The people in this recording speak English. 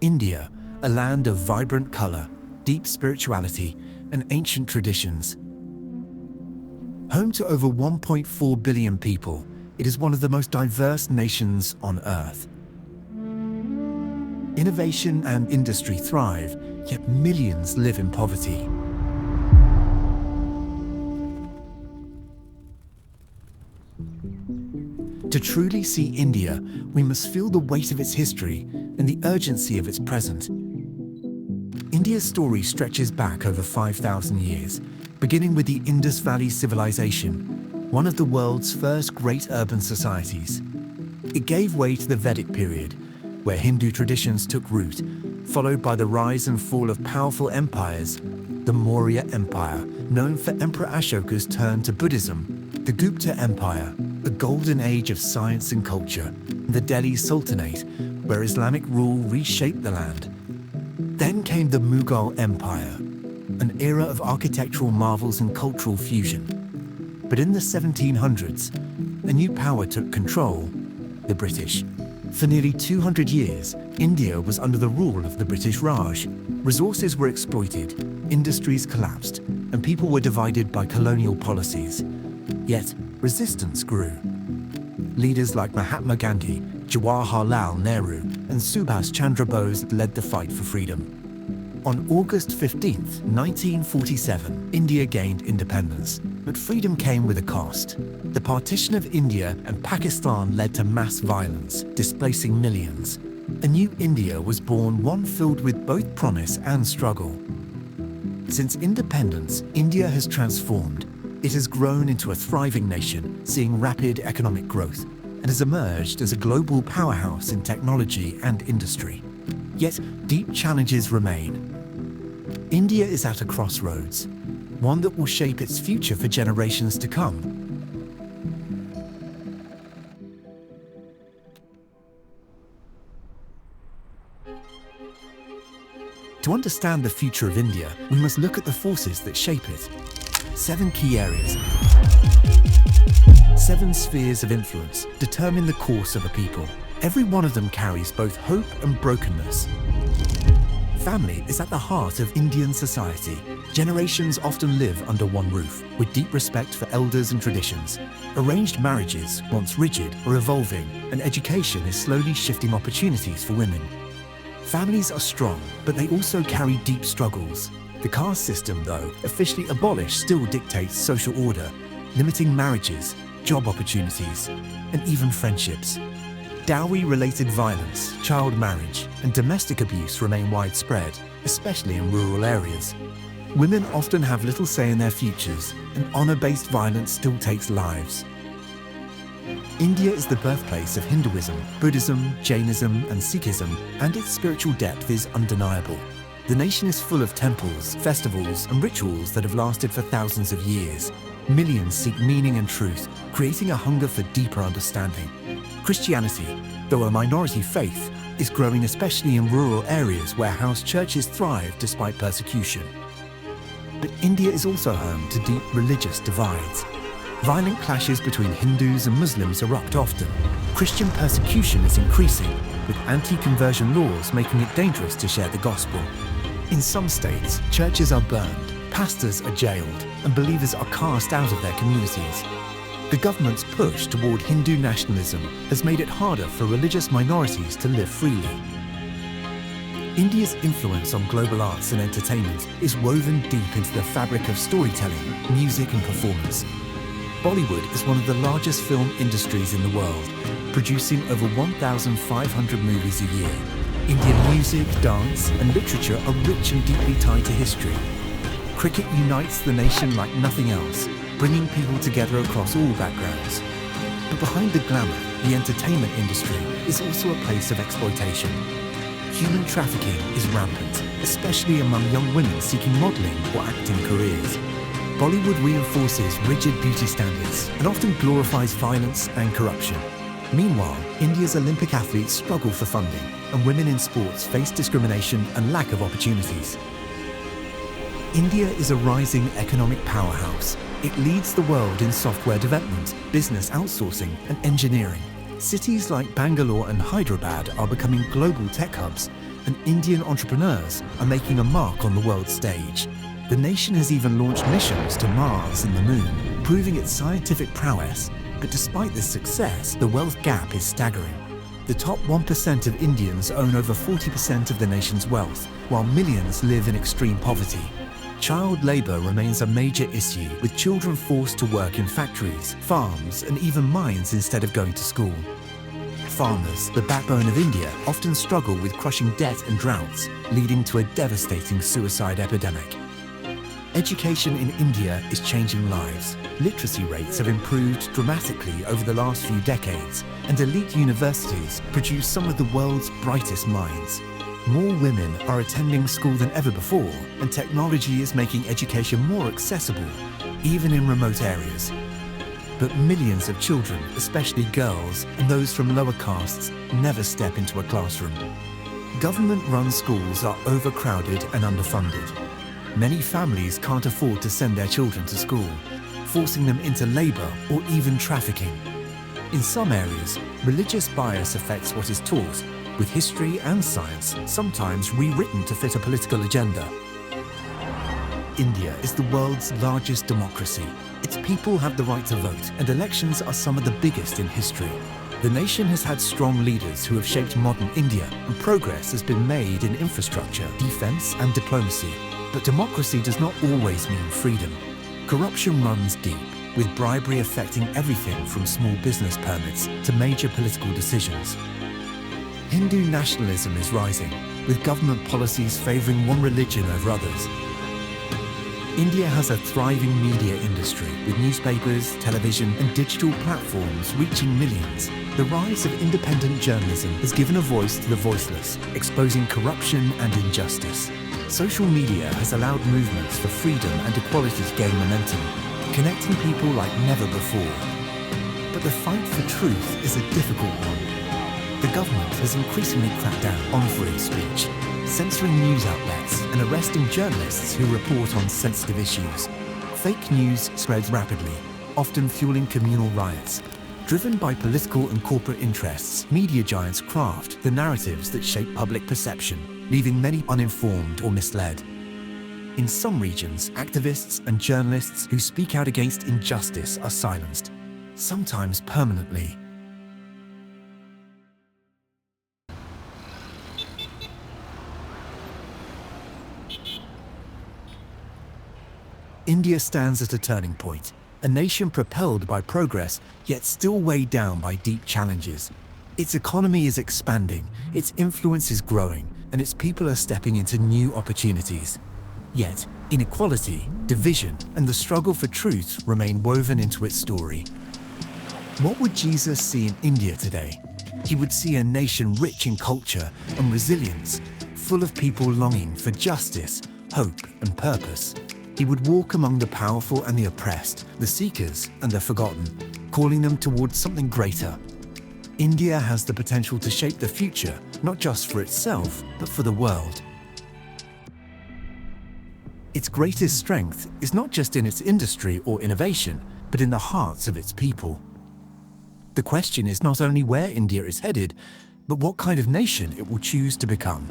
India, a land of vibrant color, deep spirituality, and ancient traditions. Home to over 1.4 billion people, it is one of the most diverse nations on Earth. Innovation and industry thrive, yet millions live in poverty. To truly see India, we must feel the weight of its history and the urgency of its present. India's story stretches back over 5,000 years, beginning with the Indus Valley Civilization, one of the world's first great urban societies. It gave way to the Vedic period, where Hindu traditions took root, followed by the rise and fall of powerful empires: the Maurya Empire, known for Emperor Ashoka's turn to Buddhism; the Gupta Empire, a golden age of science and culture; the Delhi Sultanate, where Islamic rule reshaped the land. Then came the Mughal Empire, an era of architectural marvels and cultural fusion. But in the 1700s, a new power took control: the British. For nearly 200 years, India was under the rule of the British Raj. Resources were exploited, industries collapsed, and people were divided by colonial policies. Yet, resistance grew. Leaders like Mahatma Gandhi, Jawaharlal Nehru, and Subhas Chandra Bose led the fight for freedom. On August 15, 1947, India gained independence, but freedom came with a cost. The partition of India and Pakistan led to mass violence, displacing millions. A new India was born, one filled with both promise and struggle. Since independence, India has transformed. It has grown into a thriving nation, seeing rapid economic growth, and has emerged as a global powerhouse in technology and industry. Yet, deep challenges remain. India is at a crossroads, one that will shape its future for generations to come. To understand the future of India, we must look at the forces that shape it. 7 key areas. 7 spheres of influence determine the course of a people. Every one of them carries both hope and brokenness. Family is at the heart of Indian society. Generations often live under one roof, with deep respect for elders and traditions. Arranged marriages, once rigid, are evolving, and education is slowly shifting opportunities for women. Families are strong, but they also carry deep struggles. The caste system, though officially abolished, still dictates social order, limiting marriages, job opportunities, and even friendships. Dowry-related violence, child marriage, and domestic abuse remain widespread, especially in rural areas. Women often have little say in their futures, and honor-based violence still takes lives. India is the birthplace of Hinduism, Buddhism, Jainism, and Sikhism, and its spiritual depth is undeniable. The nation is full of temples, festivals, and rituals that have lasted for thousands of years. Millions seek meaning and truth, creating a hunger for deeper understanding. Christianity, though a minority faith, is growing especially in rural areas where house churches thrive despite persecution. But India is also home to deep religious divides. Violent clashes between Hindus and Muslims erupt often. Christian persecution is increasing, with anti-conversion laws making it dangerous to share the gospel. In some states, churches are burned, pastors are jailed, and believers are cast out of their communities. The government's push toward Hindu nationalism has made it harder for religious minorities to live freely. India's influence on global arts and entertainment is woven deep into the fabric of storytelling, music, and performance. Bollywood is one of the largest film industries in the world, producing over 1,500 movies a year. Indian music, dance, and literature are rich and deeply tied to history. Cricket unites the nation like nothing else, bringing people together across all backgrounds. But behind the glamour, the entertainment industry is also a place of exploitation. Human trafficking is rampant, especially among young women seeking modeling or acting careers. Bollywood reinforces rigid beauty standards and often glorifies violence and corruption. Meanwhile, India's Olympic athletes struggle for funding, and women in sports face discrimination and lack of opportunities. India is a rising economic powerhouse. It leads the world in software development, business outsourcing, and engineering. Cities like Bangalore and Hyderabad are becoming global tech hubs, and Indian entrepreneurs are making a mark on the world stage. The nation has even launched missions to Mars and the Moon, proving its scientific prowess. But despite this success, the wealth gap is staggering. The top 1% of Indians own over 40% of the nation's wealth, while millions live in extreme poverty. Child labor remains a major issue, with children forced to work in factories, farms, and even mines instead of going to school. Farmers, the backbone of India, often struggle with crushing debt and droughts, leading to a devastating suicide epidemic. Education in India is changing lives. Literacy rates have improved dramatically over the last few decades, and elite universities produce some of the world's brightest minds. More women are attending school than ever before, and technology is making education more accessible, even in remote areas. But millions of children, especially girls and those from lower castes, never step into a classroom. Government-run schools are overcrowded and underfunded. Many families can't afford to send their children to school, forcing them into labor or even trafficking. In some areas, religious bias affects what is taught, with history and science sometimes rewritten to fit a political agenda. India is the world's largest democracy. Its people have the right to vote, and elections are some of the biggest in history. The nation has had strong leaders who have shaped modern India, and progress has been made in infrastructure, defense, and diplomacy. But democracy does not always mean freedom. Corruption runs deep, with bribery affecting everything from small business permits to major political decisions. Hindu nationalism is rising, with government policies favoring one religion over others. India has a thriving media industry, with newspapers, television, and digital platforms reaching millions. The rise of independent journalism has given a voice to the voiceless, exposing corruption and injustice. Social media has allowed movements for freedom and equality to gain momentum, connecting people like never before. But the fight for truth is a difficult one. The government has increasingly cracked down on free speech, censoring news outlets and arresting journalists who report on sensitive issues. Fake news spreads rapidly, often fueling communal riots. Driven by political and corporate interests, media giants craft the narratives that shape public perception, leaving many uninformed or misled. In some regions, activists and journalists who speak out against injustice are silenced, sometimes permanently. India stands at a turning point, a nation propelled by progress, yet still weighed down by deep challenges. Its economy is expanding, its influence is growing, and its people are stepping into new opportunities. Yet, inequality, division, and the struggle for truth remain woven into its story. What would Jesus see in India today? He would see a nation rich in culture and resilience, full of people longing for justice, hope, and purpose. He would walk among the powerful and the oppressed, the seekers and the forgotten, calling them towards something greater. India has the potential to shape the future, not just for itself, but for the world. Its greatest strength is not just in its industry or innovation, but in the hearts of its people. The question is not only where India is headed, but what kind of nation it will choose to become.